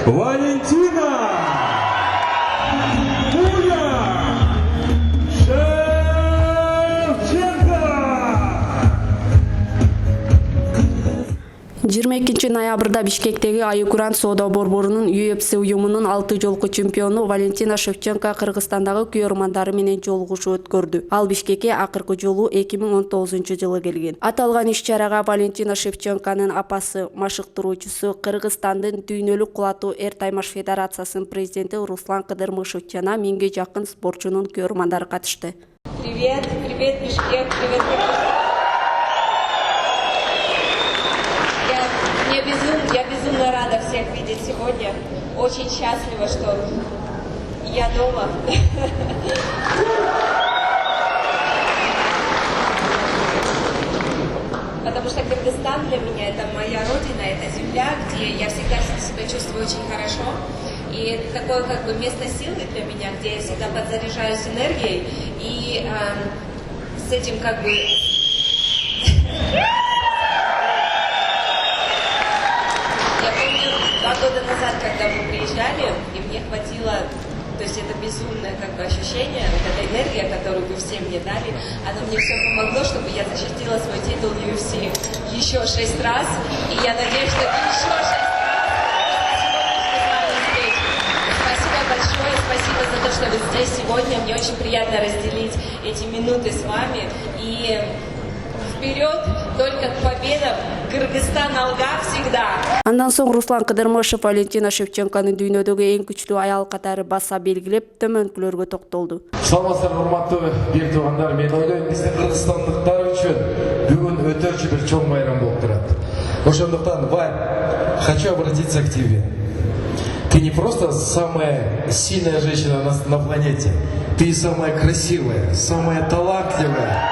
Валентина Шевченко. 22 ноябрда Бишкектеги Айкуран соода борборунун UFC уюмунун 6 жолку чемпиону Валентина Шевченко Кыргызстандагы күйөрмандары менен жолугушуу өткөрдү. Ал Бишкекке акыркы жолу 2019-жылы келген. Аталган иш-чарага Валентина Шевченконун апасы, машыктыруучусу, Кыргызстандын дүйнөлүк кулатуу эр таймаш федерациясынын президенти Руслан Кыдырмышев жана 1000ге жакын спортчунун күйөрмандары катышты. Привет, привет, Бишкек, привет, Кыргызстан. Я безумно рада всех видеть сегодня. Очень счастлива, что я дома. Потому что Кыргызстан для меня это моя родина, это земля, где я всегда себя чувствую очень хорошо. И это такое как бы место силы для меня, где я всегда подзаряжаюсь энергией. И с этим как бы... Года назад, когда мы приезжали, и мне хватило, то есть это безумное как бы ощущение, вот эта энергия, которую вы все мне дали, она мне все помогло, чтобы я защитила свой титул UFC еще 6 раз, и я надеюсь, что еще 6 раз здесь. Спасибо большое, спасибо за то, что вы здесь сегодня, мне очень приятно разделить эти минуты с вами, и вперед, только победа, Кыргызстан алга всегда. Андан соң Руслан Кыдырмышев Валентина Шевченконун дүйнөдөгү эң күчтүү аял катары баса белгилеп, төмөнкүлөргө токтолду. Саламатсыздар, урматтуу бир туугандар. Мен ойлойм, биздин кыргызстандыктар үчүн бүгүн өтөрчү бир чоң байрам болуп турат. Ошондуктан, Валь, хочу обратиться к тебе. Ты не просто самая сильная женщина на планете, ты самая красивая, самая талантливая.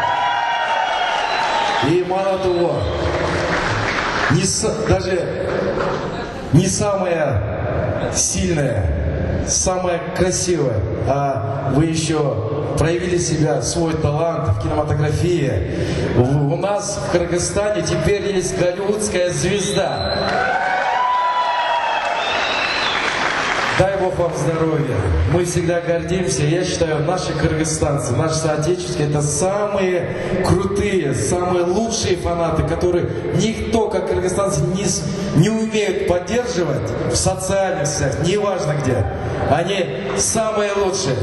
И мало того, даже не самая сильная, самая красивая, а вы еще проявили себя, свой талант в кинематографии. У нас в Кыргызстане теперь есть голливудская звезда. Дай Бог вам здоровья. Мы всегда гордимся. Я считаю, наши кыргызстанцы, наши соотечественники, это самые крутые, самые лучшие фанаты, которые никто, как кыргызстанцы, не умеют поддерживать в социальных сетях, неважно где. Они самые лучшие.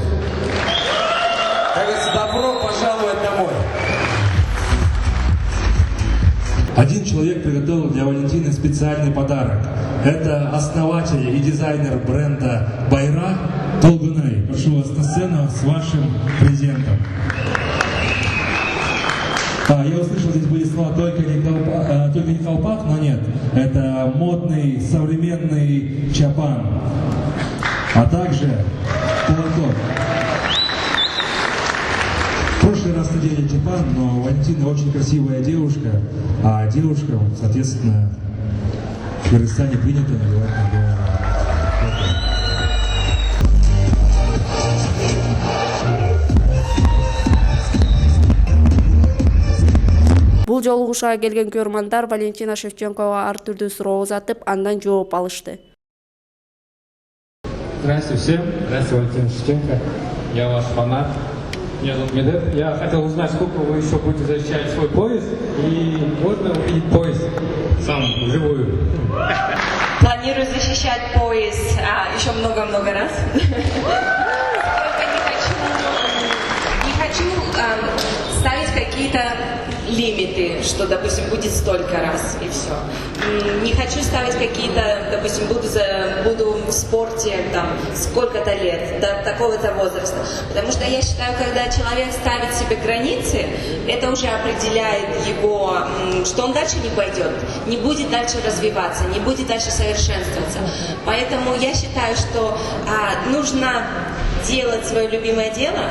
Как говорится, добро пожаловать домой. Один человек приготовил для Валентины специальный подарок. Это основатель и дизайнер бренда Байрак Толгунай. Прошу вас на сцену с вашим презентом. Я услышал, здесь были слова только не колпак, но нет. Это модный, современный чапан. А также платок. В прошлый раз надели чапан, но Валентина очень красивая девушка, а девушкам, соответственно, в Кыргызстане принято надевать на голову. Бул жолугушууга келген көрмандар Валентина Шевченкова ар түрдүү суроо узатып, андан жооп алышты. Здравствуйте всем. Здравствуйте, Валентина Шевченко. Я ваш фанат. Меня зовут Медет. Я хотел узнать, сколько вы еще будете защищать свой пояс, и можно увидеть пояс сам вживую. Планирую защищать пояс еще много-много раз. Только не хочу ставить какие-то лимиты, что, допустим, будет столько раз и все. Не хочу ставить какие-то, допустим, буду в спорте там сколько-то лет, до такого-то возраста. Потому что я считаю, когда человек ставит себе границы, это уже определяет его, что он дальше не пойдет, не будет дальше развиваться, не будет дальше совершенствоваться. Поэтому я считаю, что нужно делать свое любимое дело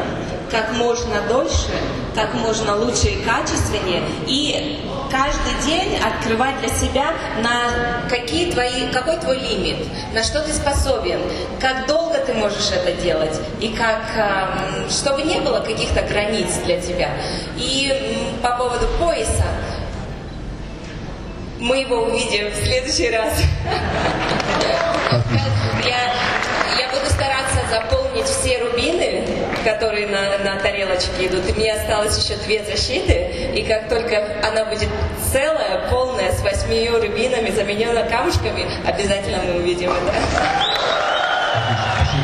как можно дольше, как можно лучше и качественнее, и каждый день открывать для себя, какой твой лимит, на что ты способен, как долго ты можешь это делать, и чтобы не было каких-то границ для тебя. И по поводу пояса, мы его увидим в следующий раз. Я буду стараться заполнить все рубины, которые на тарелочке идут. И мне осталось еще 2 защиты. И как только она будет целая, полная, с 8 рубинами, заменена камушками, обязательно мы увидим это.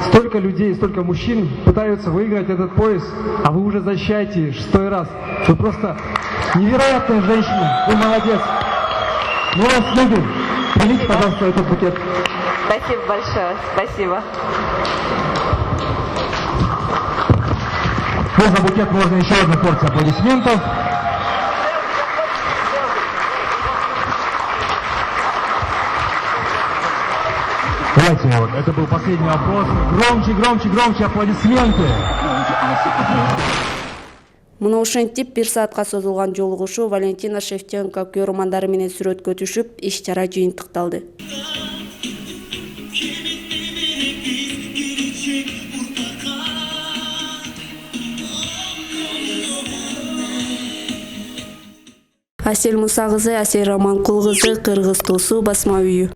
Столько людей, столько мужчин пытаются выиграть этот пояс, а вы уже защищаете 6-й раз. Вы просто невероятная женщина. Вы молодец. Мы вас любим. Примите, пожалуйста, этот букет. Спасибо большое. Спасибо. Ну, за букет можно еще одну порцию аплодисментов. Давайте, вот, это был последний вопрос. Громче, громче, громче аплодисменты. Мына ошентип 1 саатка созулган жолугушуу Валентина Шевченко көрөрмандары менен сүрөткө түшүп, иш-чара жыйынтыкталды. Асел Мусагызы, Асел Романкул кызы, Кыргыз Тосу, Басма үйү.